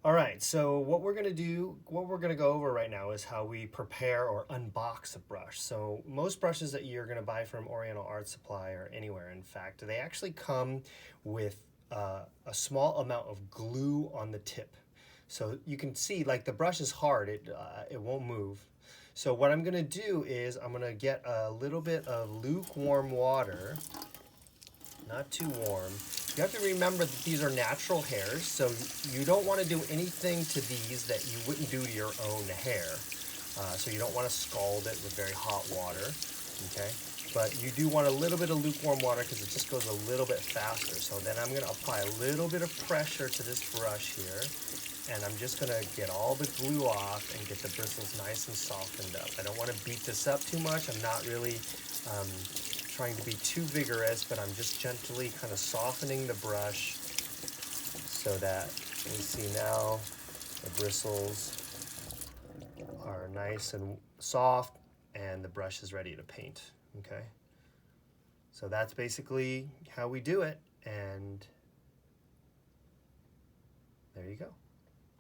All right, so what we're gonna go over right now is how we prepare or unbox a brush. So most brushes that you're gonna buy from Oriental Art Supply or anywhere, in fact, they actually come with a small amount of glue on the tip. So you can see, like, the brush is hard, it won't move. So what I'm gonna do is I'm gonna get a little bit of lukewarm water, not too warm. You have to remember that these are natural hairs, so you don't want to do anything to these that you wouldn't do to your own hair. So you don't want to scald it with very hot water, okay? But you do want a little bit of lukewarm water because it just goes a little bit faster. So then I'm going to apply a little bit of pressure to this brush here, and I'm just going to get all the glue off and get the bristles nice and softened up. I don't want to beat this up too much. I'm not really trying to be too vigorous, but I'm just gently kind of softening the brush so that we see now the bristles are nice and soft and the brush is ready to paint, okay? So that's basically how we do it, and there you go.